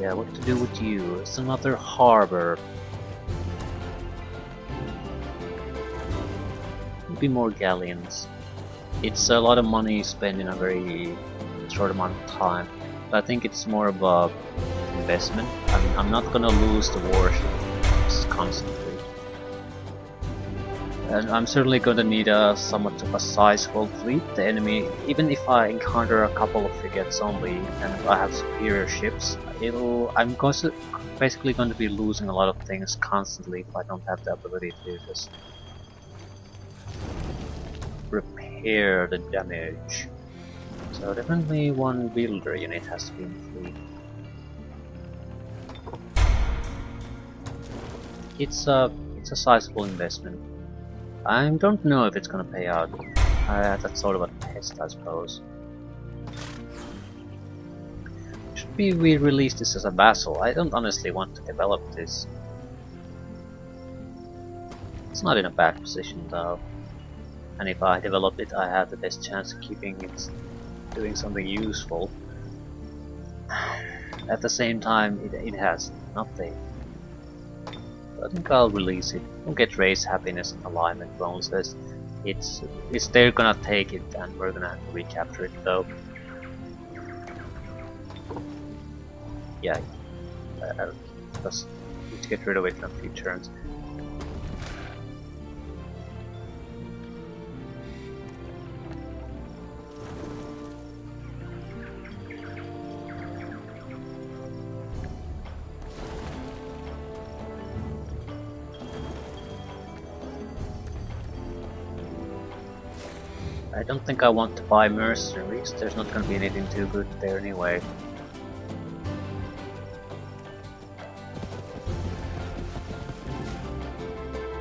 Yeah, what to do with you? It's another harbor. Maybe more galleons. It's a lot of money spent in a very short amount of time. But I think it's more of a investment. I mean, I'm not gonna lose the warships constantly. And I'm certainly gonna need a somewhat of a sizable fleet. The enemy, even if I encounter a couple of frigates only and I have superior ships, I'm basically going to be losing a lot of things constantly if I don't have the ability to just repair the damage. So definitely one builder unit has to be in the fleet. It's a sizable investment. I don't know if it's gonna pay out. That's sort of a test, I suppose. Should we release this as a vassal? I don't honestly want to develop this. It's not in a bad position though. And if I develop it, I have the best chance of keeping it doing something useful. At the same time, it has nothing. I think I'll release it. We'll get race happiness and alignment bonuses. It's they're gonna take it, and we're gonna have to recapture it though. Yeah, I just need to get rid of it in a few turns. I don't think I want to buy mercenaries, there's not gonna be anything too good there anyway.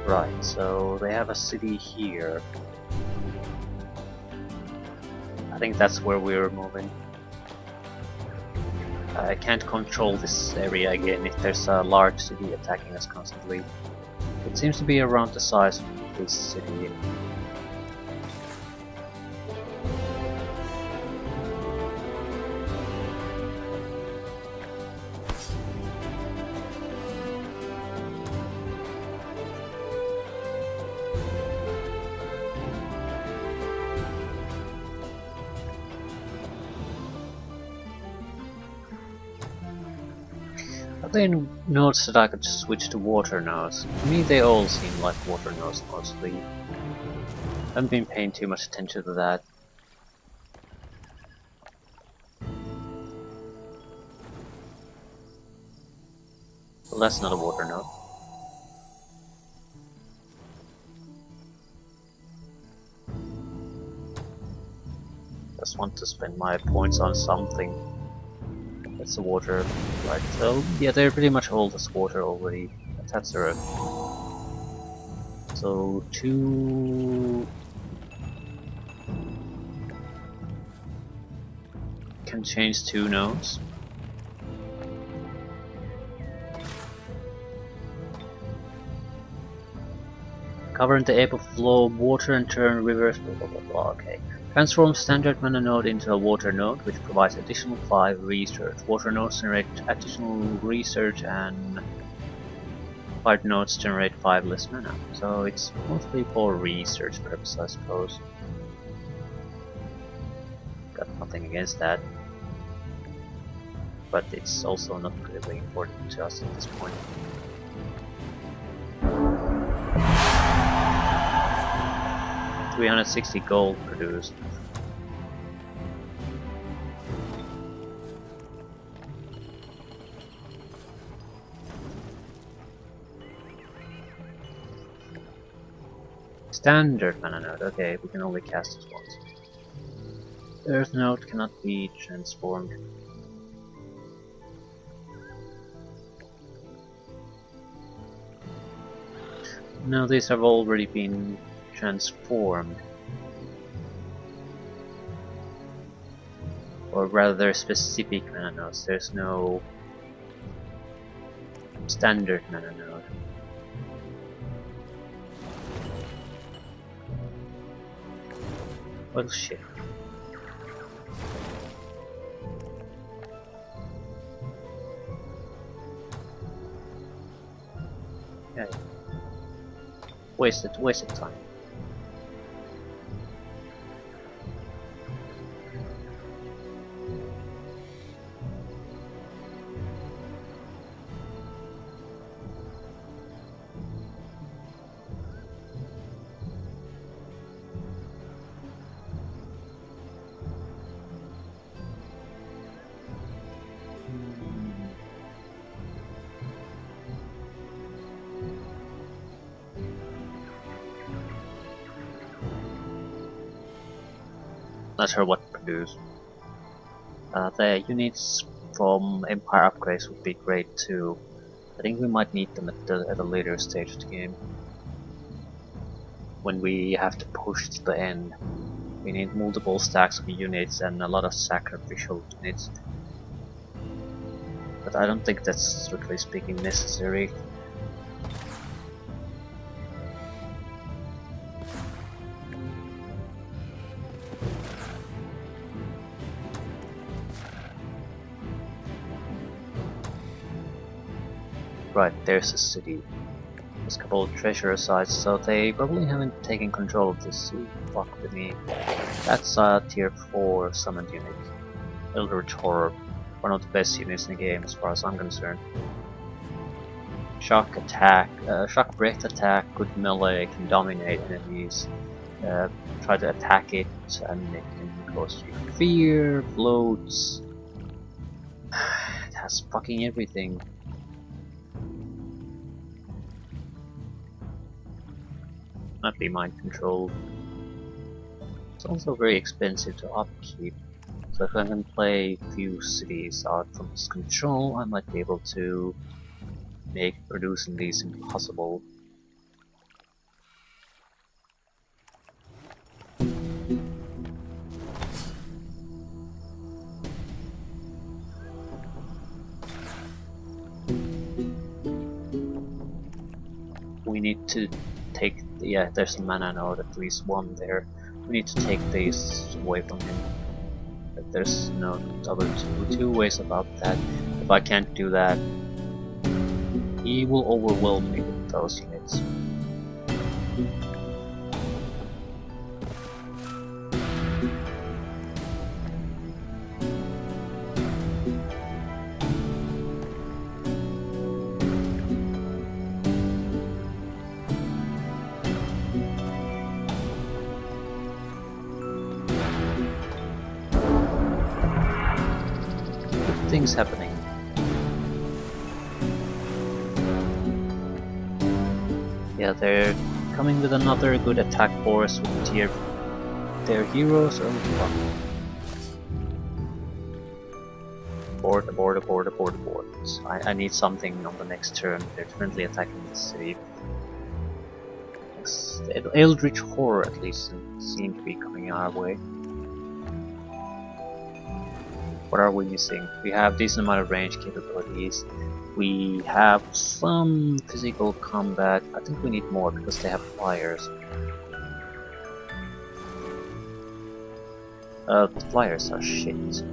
Right, so they have a city here. I think that's where we're moving. I can't control this area again if there's a large city attacking us constantly. It seems to be around the size of this city. Are there nodes that I could just switch to water nodes? To me they all seem like water nodes mostly. I haven't been paying too much attention to that. Well, that's not a water node. Just want to spend my points on something. That's the water, right? So yeah, they're pretty much all this water already. That's the road. So 2 can change 2 nodes. Govern the able flow of water and turn rivers, blah blah blah blah. Okay. Transform standard mana node into a water node, which provides additional 5 research. Water nodes generate additional research, and fire nodes generate 5 less mana. So it's mostly for research purposes, I suppose. Got nothing against that. But it's also not really important to us at this point. $360 gold produced. Standard mana node, okay, we can only cast it once. Earth node cannot be transformed. No, these have already been transformed. Or rather specific mana nodes, there's no standard mana node. Well shit. Yeah. Wasted time. Not sure what to produce. The units from Empire upgrades would be great too. I think we might need them at a later stage of the game. When we have to push to the end. We need multiple stacks of units and a lot of sacrificial units. But I don't think that's strictly speaking necessary. Right, there's a city. There's a couple of treasure sites, so they probably haven't taken control of this. Fuck with me. That's a tier 4 summoned unit. Eldritch Horror. One of the best units in the game as far as I'm concerned. Shock attack, shock breath attack, good melee, can dominate enemies. Try to attack it and it can cause you fear, floats. It has fucking everything. Not be mind control. It's also very expensive to upkeep. So if I can play few cities out from this control, I might be able to make producing these impossible. We need to take, yeah, there's a mana node, at least one there. We need to take these away from him. But there's no other two ways about that. If I can't do that, he will overwhelm me with those units. Things happening. Yeah, they're coming with another good attack force with tier. Their heroes are abort. I need something on the next turn. They're currently attacking the city. The Eldritch Horror at least seem to be coming our way. What are we missing? We have decent amount of range capabilities. We have some physical combat. I think we need more because they have flyers. The flyers are shit.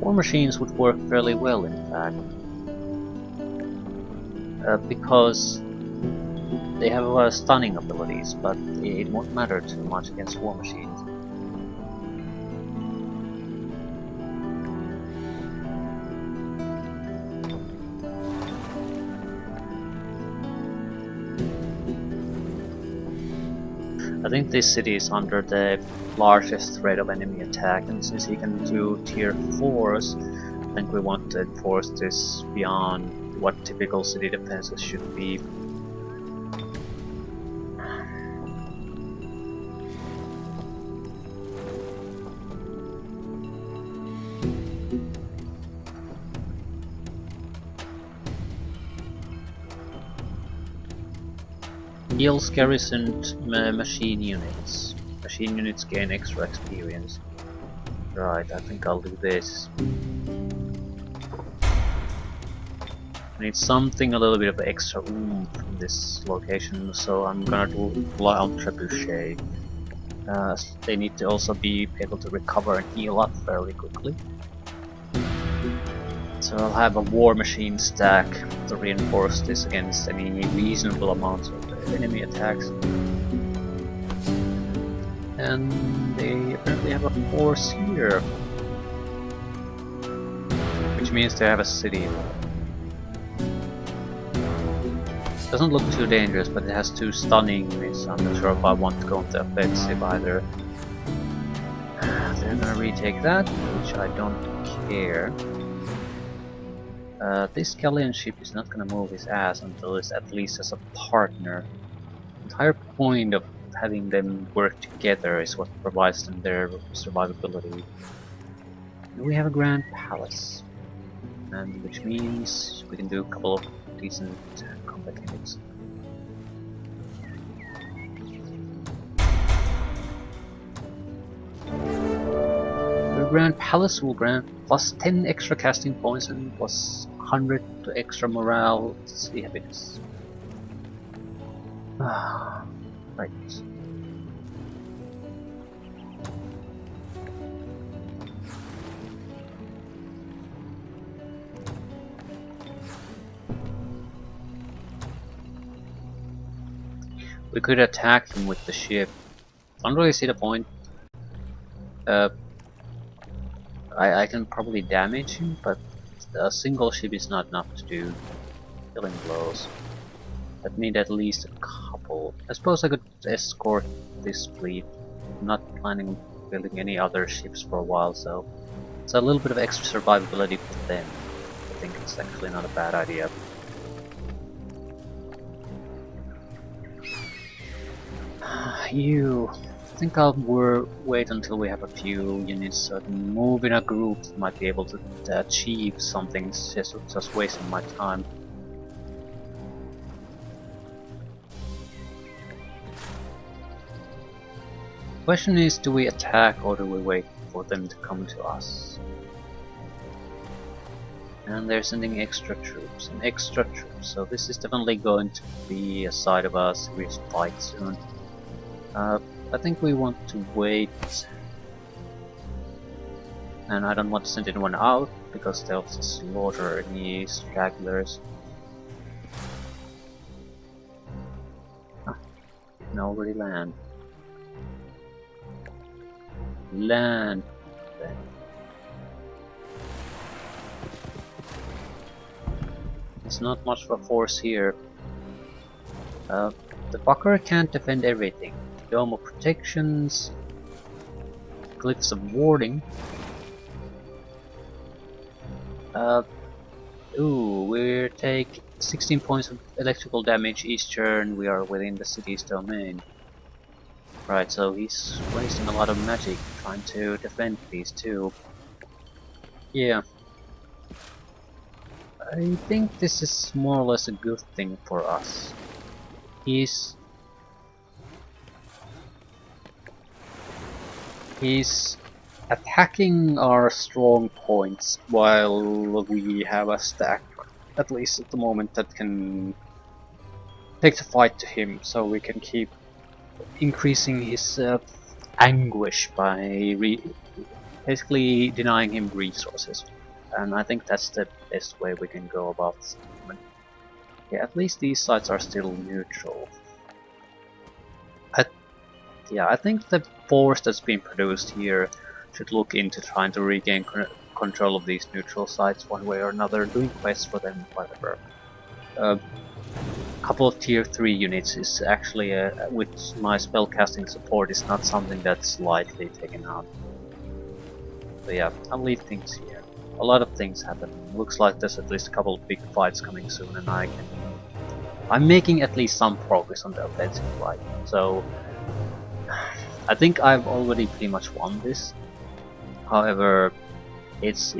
War machines would work fairly well, in fact. Because they have stunning abilities, but it won't matter too much against war machines. I think this city is under the largest threat of enemy attack, and since he can do tier 4s, I think we want to enforce this beyond what typical city defenses should be. Heals garrisoned machine units. Machine units gain extra experience. Right, I think I'll do this. I need something a little bit of extra oomph from this location, so I'm gonna do Wild Trebuchet. They need to also be able to recover and heal up fairly quickly. So I'll have a War Machine stack to reinforce this against any reasonable amount of enemy attacks. And they apparently have a force here, which means they have a city. Doesn't look too dangerous, but it has 2 stunning units. I'm not sure if I want to go into offensive either. They're gonna retake that, which I don't care. This Galleon ship is not gonna move his ass until it's at least as a partner. The entire point of having them work together is what provides them their survivability. And we have a Grand Palace, and which means we can do a couple of decent combat units. The Grand Palace will grant plus 10 extra casting points and plus 100 to extra morale. Let's see happiness. Right. We could attack him with the ship. I don't really see the point. I can probably damage him, but a single ship is not enough to do killing blows. I'd need at least a couple. I suppose I could escort this fleet. I'm not planning on building any other ships for a while, so it's a little bit of extra survivability for them. I think it's actually not a bad idea. I think I'll wait until we have a few units so I can move in a group that might be able to achieve something, just wasting my time. Question is, do we attack or do we wait for them to come to us? And they're sending extra troops, so this is definitely going to be a side of a serious fight soon. I think we want to wait, and I don't want to send anyone out because they'll slaughter any stragglers. You can already land. Land then. There's not much of a force here. The Bucker can't defend everything. Dome of protections, Glyphs of warding. We take 16 points of electrical damage each turn. We are within the city's domain. Right, so he's wasting a lot of magic trying to defend these two. Yeah. I think this is more or less a good thing for us. He's attacking our strong points while we have a stack, at least at the moment, that can take the fight to him, so we can keep increasing his anguish by basically denying him resources. And I think that's the best way we can go about this moment. Yeah, at least these sites are still neutral. I think the force that's being produced here should look into trying to regain control of these neutral sites one way or another, doing quests for them, whatever. A couple of tier 3 units is actually, with my spellcasting support, is not something that's lightly taken out. So yeah, I'll leave things here. A lot of things happen. Looks like there's at least a couple of big fights coming soon, and I'm making at least some progress on the offensive side. So I think I've already pretty much won this. However, it's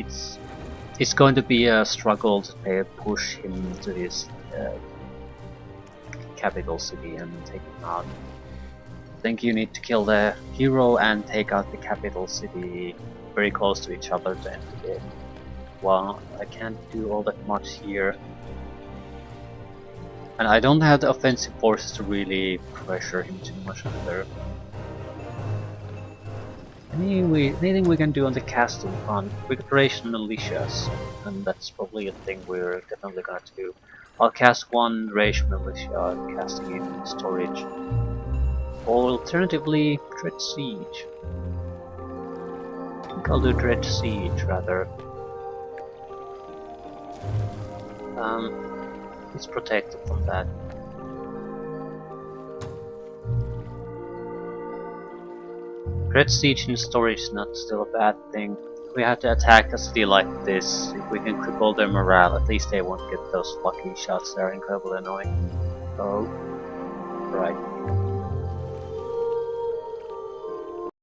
going to be a struggle to push him to his capital city and take him out. I think you need to kill the hero and take out the capital city very close to each other to end the game. Well, I can't do all that much here. And I don't have the offensive forces to really pressure him too much either. Anything we can do on the castle front, recuperation militias, and that's probably a thing we're definitely gonna do. I'll cast one rage militia, casting it in storage. Or alternatively, Dread Siege. I think I'll do Dread Siege rather. It's protected from that. Dread Siege in storage is not still a bad thing. We have to attack a city like this. If we can cripple their morale, at least they won't get those lucky shots that are incredibly annoying. Oh, right.